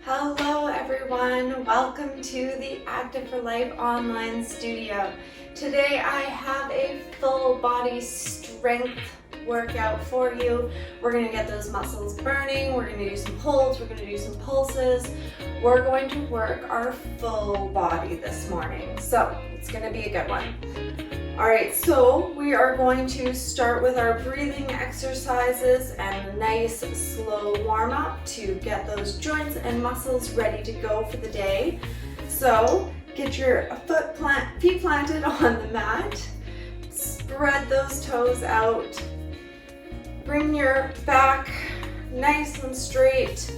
Hello everyone, welcome to the Active for Life online studio. Today I have a full body strength workout for you. We're going to get those muscles burning, we're going to do some pulls, we're going to do some pulses. We're going to work our full body this morning, so it's going to be a good one. Alright, so we are going to start with our breathing exercises and a nice slow warm up to get those joints and muscles ready to go for the day. So get your feet planted on the mat, spread those toes out, bring your back nice and straight,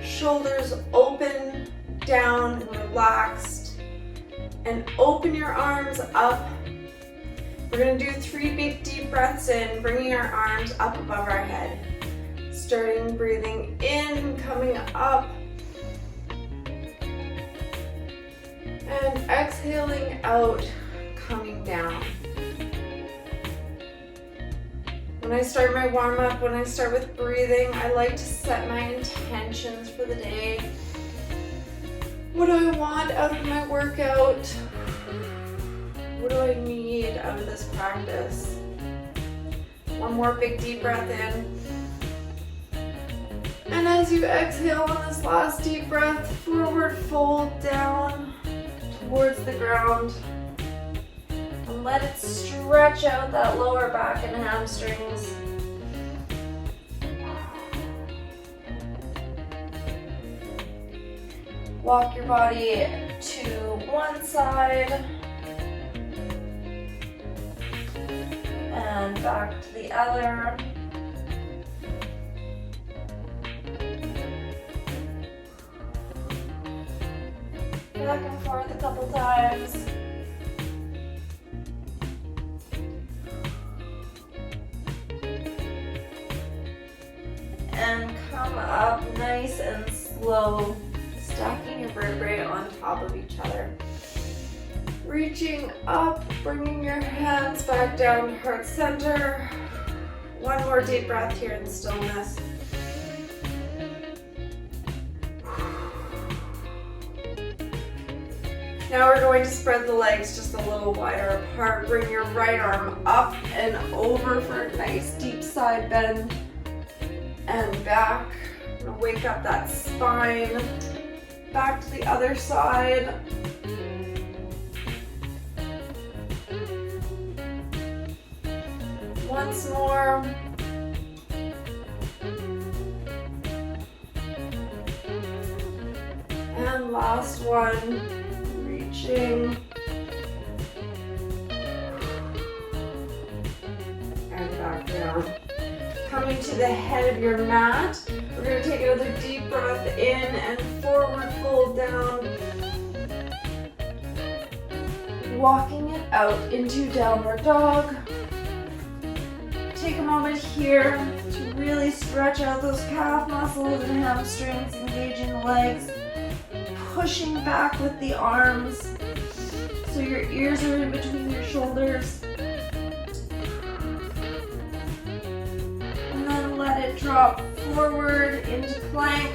shoulders open, down and relaxed, and open your arms up. We're going to do 3 big deep breaths in, bringing our arms up above our head. Starting breathing in, coming up, and exhaling out, coming down. When I start my warm up, when I start with breathing, I like to set my intentions for the day. What do I want out of my workout? What do I need out of this practice? One more big deep breath in. And as you exhale on this last deep breath, forward fold down towards the ground. And let it stretch out that lower back and hamstrings. Walk your body to one side. And back to the other. Back and forth a couple times. And come up nice and slow, stacking your vertebrae on top of each other. Reaching up, bringing your hands back down to heart center. One more deep breath here in stillness. Now we're going to spread the legs just a little wider apart. Bring your right arm up and over for a nice deep side bend. And back. I'm going to wake up that spine. Back to the other side. Once more. And last one. Reaching. And back down. Coming to the head of your mat. We're going to take another deep breath in and forward fold down. Walking it out into downward dog. Take a moment here to really stretch out those calf muscles and hamstrings, engaging the legs, pushing back with the arms so your ears are in between your shoulders. And then let it drop forward into plank.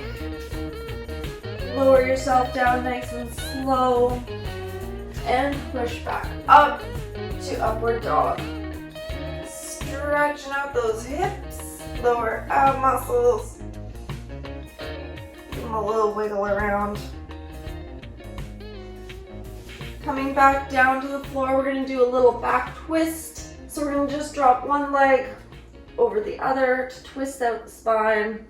Lower yourself down nice and slow and push back up to upward dog. Stretching out those hips, lower ab muscles. Give them a little wiggle around. Coming back down to the floor, we're going to do a little back twist. So we're going to just drop one leg over the other to twist out the spine.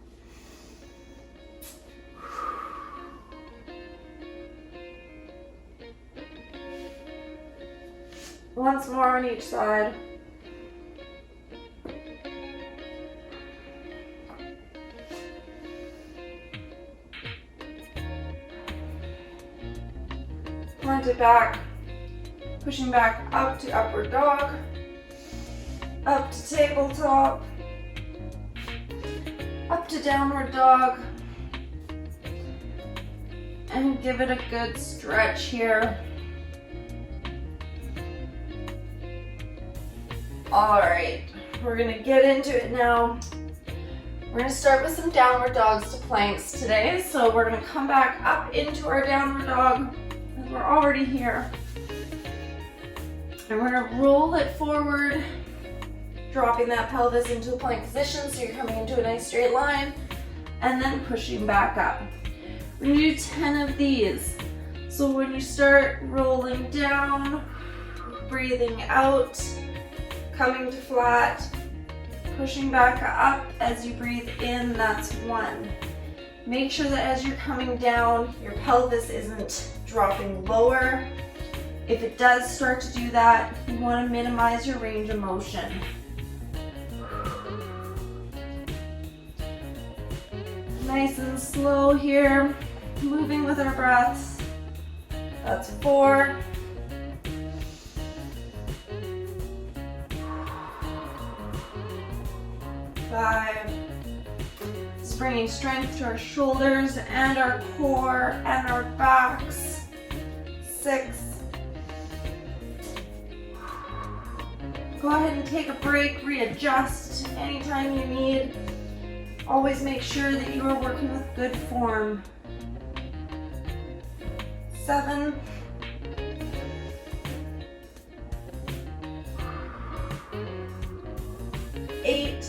Once more on each side. Plant it back, pushing back up to upward dog, up to tabletop, up to downward dog, and give it a good stretch here. All right, we're gonna get into it now. We're going to start with some downward dogs to planks today. So we're going to come back up into our downward dog, as we're already here. And we're going to roll it forward, dropping that pelvis into a plank position so you're coming into a nice straight line, and then pushing back up. We're going to do 10 of these. So when you start rolling down, breathing out, coming to flat, pushing back up as you breathe in, that's 1. Make sure that as you're coming down, your pelvis isn't dropping lower. If it does start to do that, you want to minimize your range of motion. Nice and slow here, moving with our breaths. That's 4. 5. Just bringing strength to our shoulders and our core and our backs. 6. Go ahead and take a break, readjust anytime you need. Always make sure that you are working with good form. 7. 8.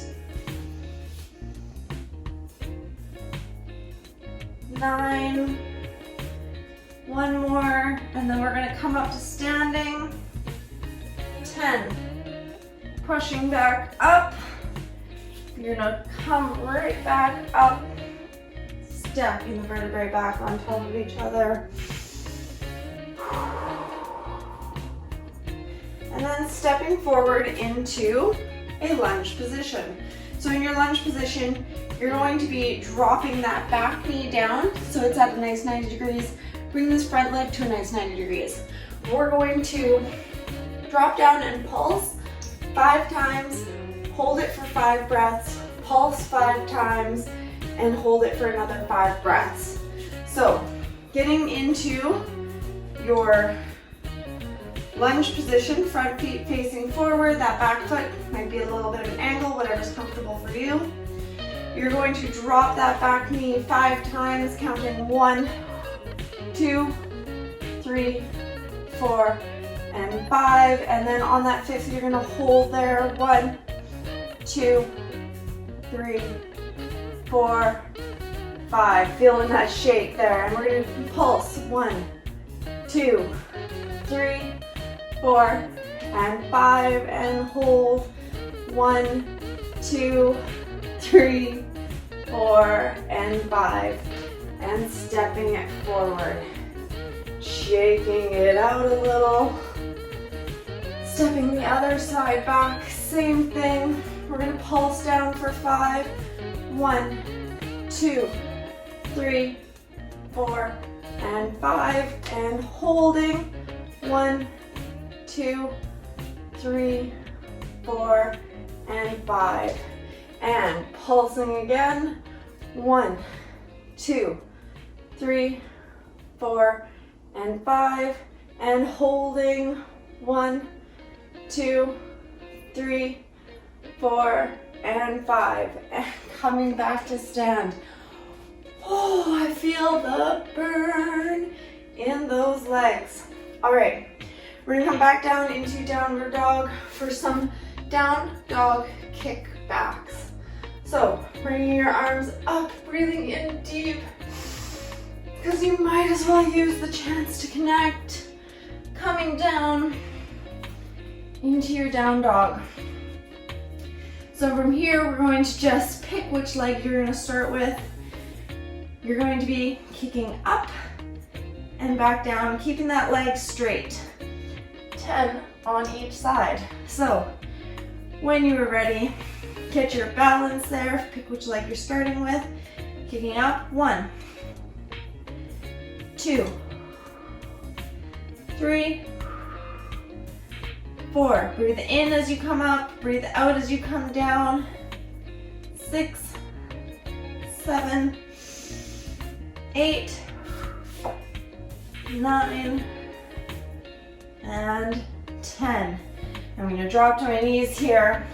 9. 1 more, and then we're going to come up to standing. 10. Pushing back up. You're going to come right back up, stacking the vertebrae back on top of each other. And then stepping forward into a lunge position. So in your lunge position, you're going to be dropping that back knee down so it's at a nice 90 degrees. Bring this front leg to a nice 90 degrees. We're going to drop down and pulse 5 times, hold it for 5 breaths, pulse 5 times, and hold it for another 5 breaths. So getting into your lunge position, front feet facing forward, that back foot might be a little bit of an angle, whatever's comfortable for you. You're going to drop that back knee 5 times, counting 1, 2, 3, 4, and 5. And then on that 5th, you're going to hold there. 1, 2, 3, 4, 5. Feeling that shake there. And we're going to pulse. 1, 2, 3, 4, and 5. And hold. 1, 2, 3, 4, and 5. And stepping it forward. Shaking it out a little. Stepping the other side back. Same thing. We're going to pulse down for 5. 1, 2, 3, 4, and 5. And holding. 1, 2, 3, 4, and 5. And pulsing again. 1, 2, 3, 4, and 5. And holding. 1, 2, 3, 4, and 5. And coming back to stand. Oh, I feel the burn in those legs. All right, we're gonna come back down into downward dog for some down dog kickbacks. So bringing your arms up, breathing in deep, because you might as well use the chance to connect. Coming down into your down dog. So from here, we're going to just pick which leg you're going to start with. You're going to be kicking up and back down, keeping that leg straight. 10 on each side. So when you are ready, get your balance there, pick which leg you're starting with. Kicking up. 1, 2, 3, 4. Breathe in as you come up, breathe out as you come down. 6, 7, 8, 9, and 10. I'm going to drop to my knees here.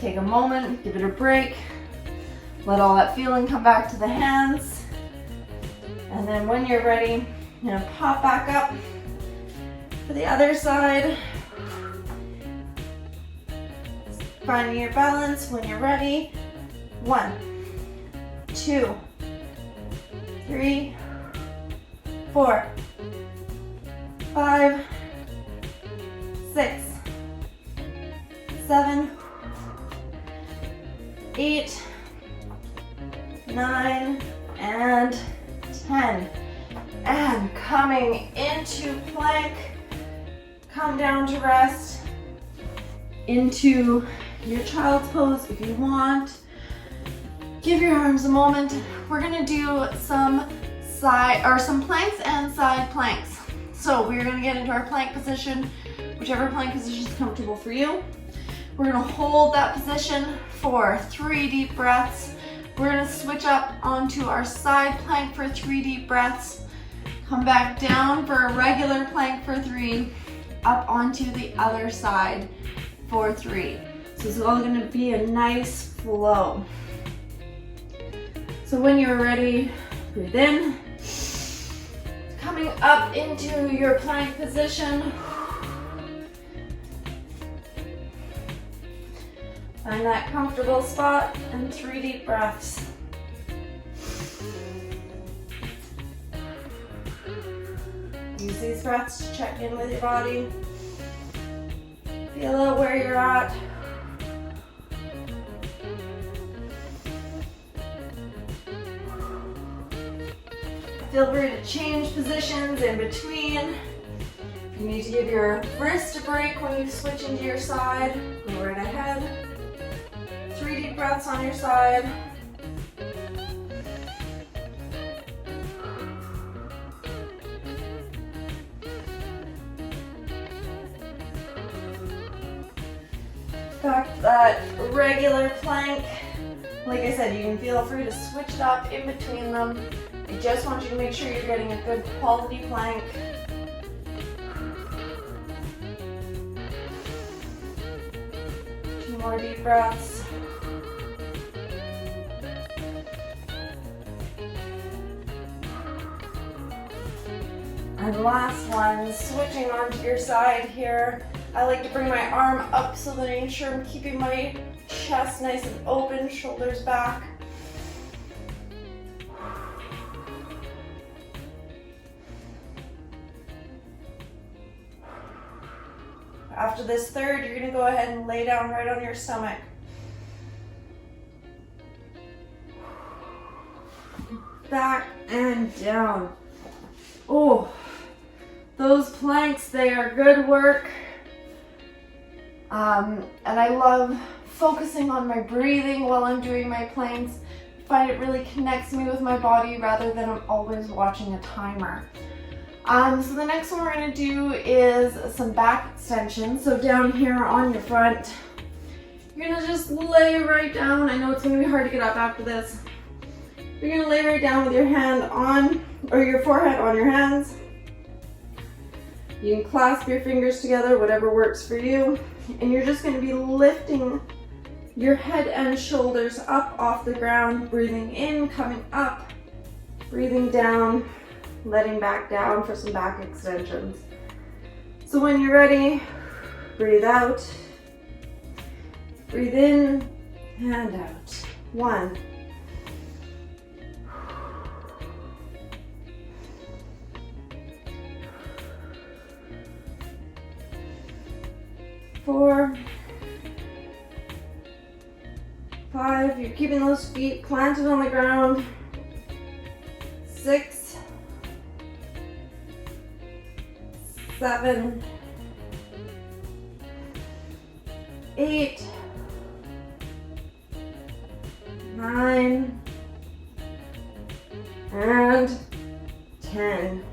Take a moment, give it a break. Let all that feeling come back to the hands. And then when you're ready, you're gonna pop back up for the other side. Finding your balance when you're ready. 1, 2, 3, 4, 5, 6, 7, 8, 9, and 10. And coming into plank, come down to rest, into your child's pose if you want. Give your arms a moment. We're gonna do some planks and side planks. So we're gonna get into our plank position, whichever plank position is comfortable for you. We're gonna hold that position for 3 deep breaths. We're gonna switch up onto our side plank for 3 deep breaths. Come back down for a regular plank for 3, up onto the other side for 3. So it's all gonna be a nice flow. So when you're ready, breathe in. Coming up into your plank position. Find that comfortable spot and 3 deep breaths. Use these breaths to check in with your body. Feel out where you're at. Feel free to change positions in between. If you need to give your wrist a break when you switch into your side, go right ahead. 3 deep breaths on your side. Back to that regular plank. Like I said, you can feel free to switch it up in between them. I just want you to make sure you're getting a good quality plank. Two more deep breaths. And last one, switching onto your side here. I like to bring my arm up so that I ensure I'm keeping my chest nice and open, shoulders back. After this third, you're gonna go ahead and lay down right on your stomach. Back and down. Oh, those planks, they are good work. And I love focusing on my breathing while I'm doing my planks. I find it really connects me with my body rather than I'm always watching a timer. So the next one we're gonna do is some back extensions. So down here on your front, you're gonna just lay right down. I know it's gonna be hard to get up after this. You're gonna lay right down with your hand on, or your forehead on your hands. You can clasp your fingers together, whatever works for you. And you're just gonna be lifting your head and shoulders up off the ground, breathing in, coming up, breathing down, letting back down for some back extensions. So when you're ready, breathe out, breathe in, and out. 1, 4, 5, you're keeping those feet planted on the ground. 6, 7, 8, 9, and 10.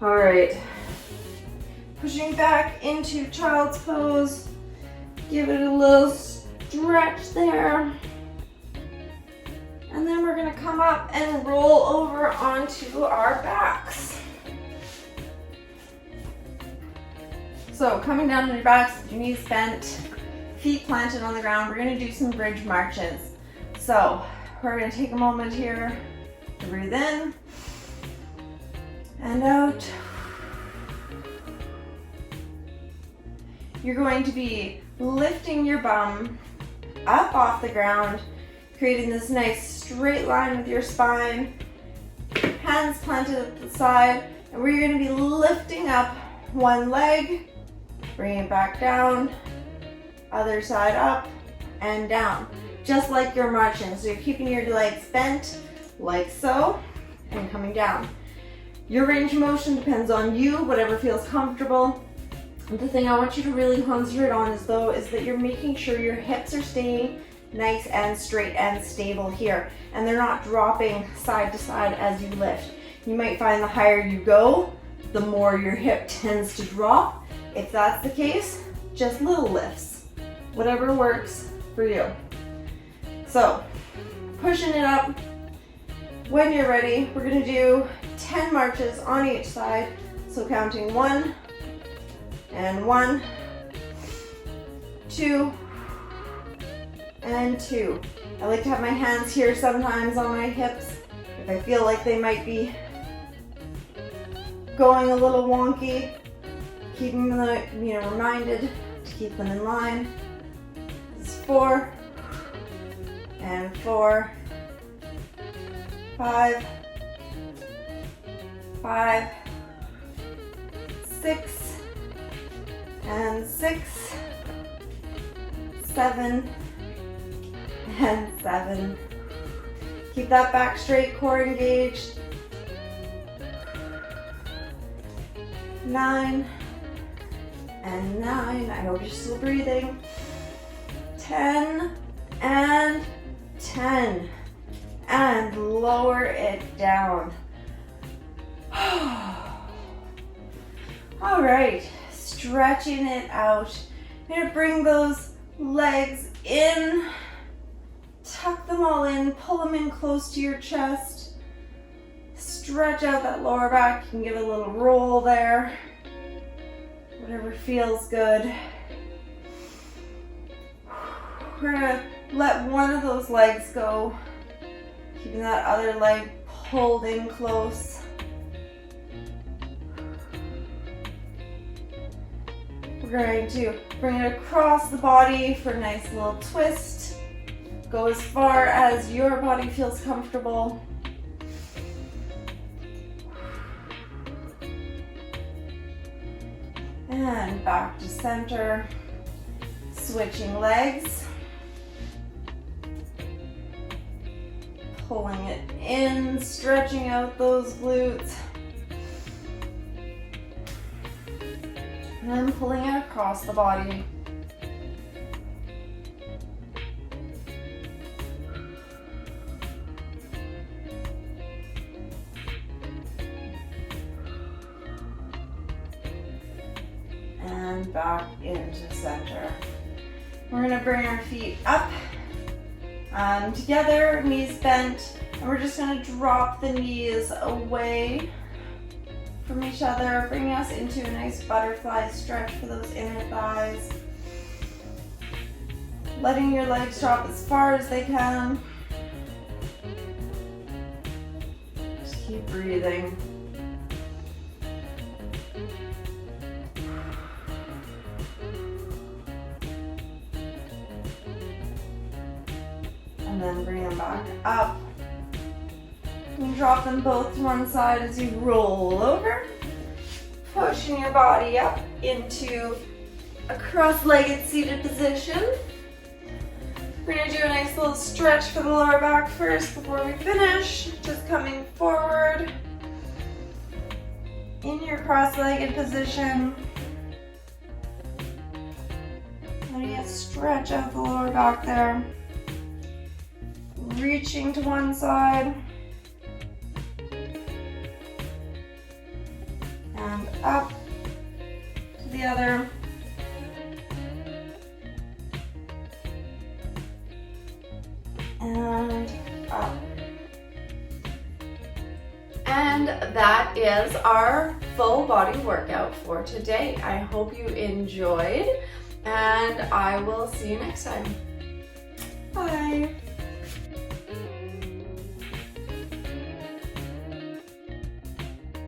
All right. Pushing back into child's pose. Give it a little stretch there. And then we're gonna come up and roll over onto our backs. So coming down on your backs, your knees bent, feet planted on the ground, we're gonna do some bridge marches. So we're going to take a moment here to breathe in and out. You're going to be lifting your bum up off the ground, creating this nice straight line with your spine, hands planted at the side, and we're going to be lifting up one leg, bringing it back down, other side up and down, just like you're marching. So you're keeping your legs bent like so and coming down. Your range of motion depends on you, whatever feels comfortable. The thing I want you to really concentrate on is that you're making sure your hips are staying nice and straight and stable here, and they're not dropping side to side as you lift. You might find the higher you go, the more your hip tends to drop. If that's the case, just little lifts, whatever works for you. So, pushing it up. When you're ready, we're gonna do 10 marches on each side. So counting 1, and 1, 2, and 2. I like to have my hands here sometimes on my hips if I feel like they might be going a little wonky, keeping them, reminded to keep them in line. This is 4, and 4, 5, 5, 6, and 6, 7, and 7. Keep that back straight, core engaged. 9, and 9. I hope you're still breathing. 10, and 10. And lower it down. All right, stretching it out. You're gonna bring those legs in, tuck them all in, pull them in close to your chest. Stretch out that lower back. You can give it a little roll there. Whatever feels good. We're gonna let one of those legs go, keeping that other leg pulled in close. We're going to bring it across the body for a nice little twist. Go as far as your body feels comfortable. And back to center. Switching legs. Pulling it in, stretching out those glutes. And then pulling it across the body. And back into center. We're gonna bring our feet up, together, knees bent, and we're just gonna drop the knees away from each other, bringing us into a nice butterfly stretch for those inner thighs. Letting your legs drop as far as they can. Just keep breathing. And then bring them back up. And drop them both to one side as you roll over. Pushing your body up into a cross-legged seated position. We're going to do a nice little stretch for the lower back first before we finish. Just coming forward in your cross-legged position. Letting it stretch out the lower back there. Reaching to one side. And up to the other. And up. And that is our full body workout for today. I hope you enjoyed, and I will see you next time. Bye.